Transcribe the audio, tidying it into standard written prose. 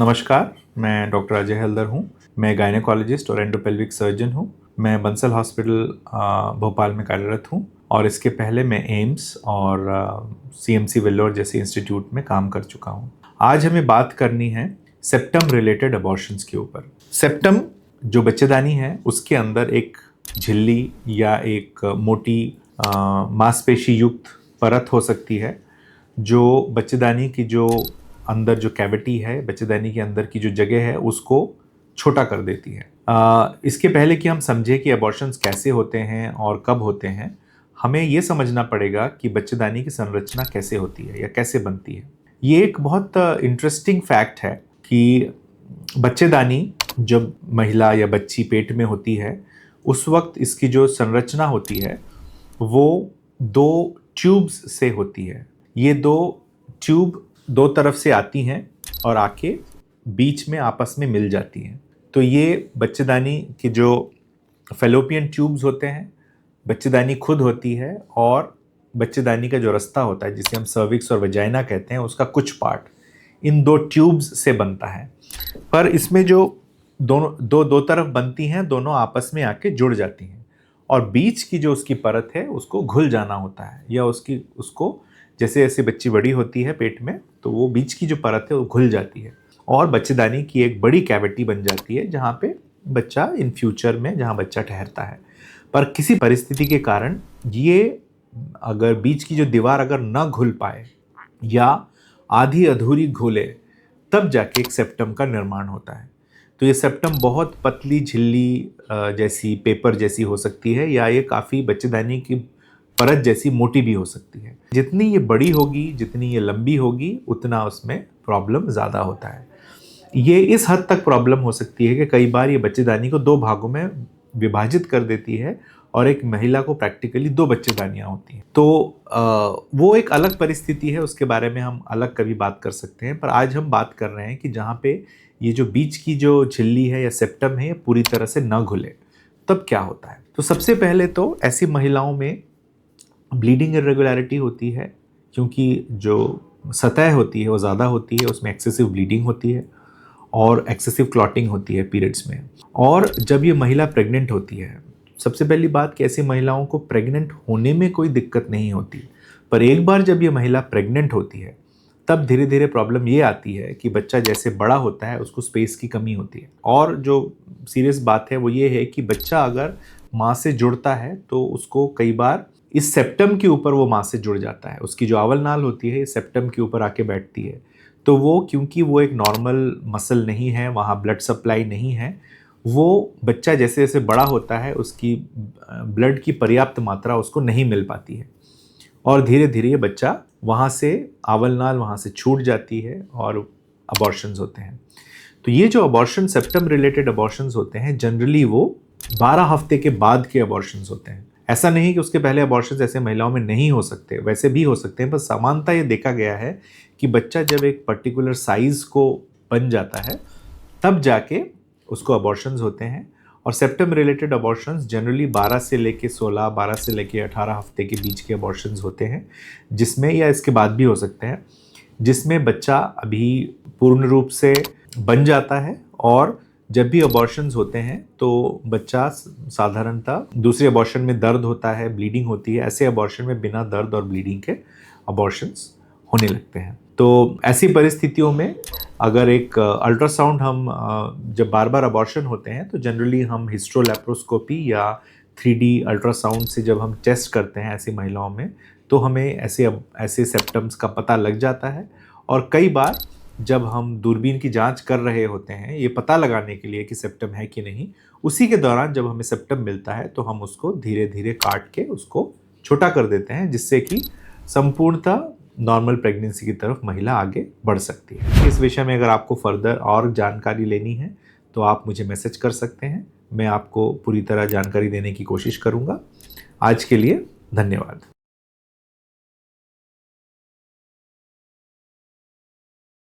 नमस्कार, मैं डॉक्टर अजय हल्दर हूँ। मैं गायनेकोलॉजिस्ट और एंडोपेल्विक सर्जन हूँ। मैं बंसल हॉस्पिटल भोपाल में कार्यरत हूँ और इसके पहले मैं एम्स और सीएमसी वेल्लोर जैसे इंस्टीट्यूट में काम कर चुका हूँ। आज हमें बात करनी है सेप्टम रिलेटेड अबॉर्शंस के ऊपर। सेप्टम जो बच्चेदानी है उसके अंदर एक झिल्ली या एक मोटी मांसपेशी युक्त परत हो सकती है जो बच्चेदानी की जो अंदर जो कैविटी है, बच्चेदानी के अंदर की जो जगह है उसको छोटा कर देती है। इसके पहले कि हम समझें कि अबॉर्शंस कैसे होते हैं और कब होते हैं, हमें ये समझना पड़ेगा कि बच्चेदानी की संरचना कैसे होती है या कैसे बनती है। ये एक बहुत इंटरेस्टिंग फैक्ट है कि बच्चेदानी जब महिला या बच्ची पेट में होती है उस वक्त इसकी जो संरचना होती है वो दो ट्यूब्स से होती है। ये दो ट्यूब दो तरफ से आती हैं और आके बीच में आपस में मिल जाती हैं। तो ये बच्चेदानी के जो फेलोपियन ट्यूब्स होते हैं, बच्चेदानी खुद होती है और बच्चेदानी का जो रास्ता होता है जिसे हम सर्विक्स और वजाइना कहते हैं उसका कुछ पार्ट इन दो ट्यूब्स से बनता है। पर इसमें जो दो तरफ बनती हैं दोनों आपस में आके जुड़ जाती हैं और बीच की जो उसकी परत है उसको घुल जाना होता है या उसको जैसे जैसे बच्ची बड़ी होती है पेट में तो वो बीच की जो परत है वो घुल जाती है और बच्चेदानी की एक बड़ी कैविटी बन जाती है जहाँ पे बच्चा इन फ्यूचर में जहाँ बच्चा ठहरता है। पर किसी परिस्थिति के कारण ये अगर बीच की जो दीवार अगर न घुल पाए या आधी अधूरी घुले तब जाके एक सेप्टम का निर्माण होता है। तो ये सेप्टम बहुत पतली झिल्ली जैसी पेपर जैसी हो सकती है या ये काफ़ी बच्चेदानी की परत जैसी मोटी भी हो सकती है। जितनी ये बड़ी होगी, जितनी ये लंबी होगी, उतना उसमें प्रॉब्लम ज़्यादा होता है। ये इस हद तक प्रॉब्लम हो सकती है कि कई बार ये बच्चेदानी को दो भागों में विभाजित कर देती है और एक महिला को प्रैक्टिकली दो बच्चेदानियाँ होती हैं। तो वो एक अलग परिस्थिति है, उसके बारे में हम अलग कभी बात कर सकते हैं। पर आज हम बात कर रहे हैं कि जहाँ पे ये जो बीच की जो झिल्ली है या सेप्टम है ये पूरी तरह से न घुले तब क्या होता है। तो सबसे पहले तो ऐसी महिलाओं में ब्लीडिंग इरेगुलरिटी होती है क्योंकि जो सतह होती है वो ज़्यादा होती है, उसमें एक्सेसिव ब्लीडिंग होती है और एक्सेसिव क्लॉटिंग होती है पीरियड्स में। और जब ये महिला प्रेग्नेंट होती है, सबसे पहली बात कि ऐसी महिलाओं को प्रेग्नेंट होने में कोई दिक्कत नहीं होती, पर एक बार जब ये महिला प्रेग्नेंट होती है तब धीरे धीरे प्रॉब्लम ये आती है कि बच्चा जैसे बड़ा होता है उसको स्पेस की कमी होती है। और जो सीरियस बात है वो ये है कि बच्चा अगर माँ से जुड़ता है तो उसको कई बार इस सेप्टम के ऊपर वो माँ से जुड़ जाता है। उसकी जो आवल नाल होती है इस सेप्टम के ऊपर आके बैठती है। तो वो क्योंकि वो एक नॉर्मल मसल नहीं है, वहाँ ब्लड सप्लाई नहीं है, वो बच्चा जैसे जैसे बड़ा होता है उसकी ब्लड की पर्याप्त मात्रा उसको नहीं मिल पाती है और धीरे धीरे ये बच्चा वहाँ से आवल नाल वहाँ से छूट जाती है और अबॉर्शंस होते हैं। तो ये जो अबॉर्शन सेप्टम रिलेटेड अबॉर्शंस होते हैं जनरली वो 12 हफ्ते के बाद के अबॉर्शंस होते हैं। ऐसा नहीं कि उसके पहले अबॉर्शंस ऐसे महिलाओं में नहीं हो सकते, वैसे भी हो सकते हैं, पर समानता ये देखा गया है कि बच्चा जब एक पर्टिकुलर साइज को बन जाता है तब जाके उसको अबॉर्शंस होते हैं। और सेप्टम रिलेटेड अबॉर्शंस जनरली 12 से लेके 16, 12 से लेके 18 हफ्ते के बीच के अबॉर्शंस होते हैं, जिसमें या इसके बाद भी हो सकते हैं, जिसमें बच्चा अभी पूर्ण रूप से बन जाता है। और जब भी अबॉर्शंस होते हैं तो बच्चा साधारणतः दूसरे अबॉर्शन में दर्द होता है, ब्लीडिंग होती है, ऐसे अबॉर्शन में बिना दर्द और ब्लीडिंग के अबॉर्शंस होने लगते हैं। तो ऐसी परिस्थितियों में अगर एक अल्ट्रासाउंड हम जब बार बार अबॉर्शन होते हैं तो जनरली हम हिस्ट्रोलैप्रोस्कोपी या 3D अल्ट्रासाउंड से जब हम टेस्ट करते हैं ऐसी महिलाओं में तो हमें ऐसे सेप्टम्स का पता लग जाता है। और कई बार जब हम दूरबीन की जांच कर रहे होते हैं ये पता लगाने के लिए कि सेप्टम है कि नहीं, उसी के दौरान जब हमें सेप्टम मिलता है तो हम उसको धीरे धीरे काट के उसको छोटा कर देते हैं जिससे कि संपूर्णतः नॉर्मल प्रेगनेंसी की तरफ महिला आगे बढ़ सकती है। इस विषय में अगर आपको फर्दर और जानकारी लेनी है तो आप मुझे मैसेज कर सकते हैं, मैं आपको पूरी तरह जानकारी देने की कोशिश करूँगा। आज के लिए धन्यवाद।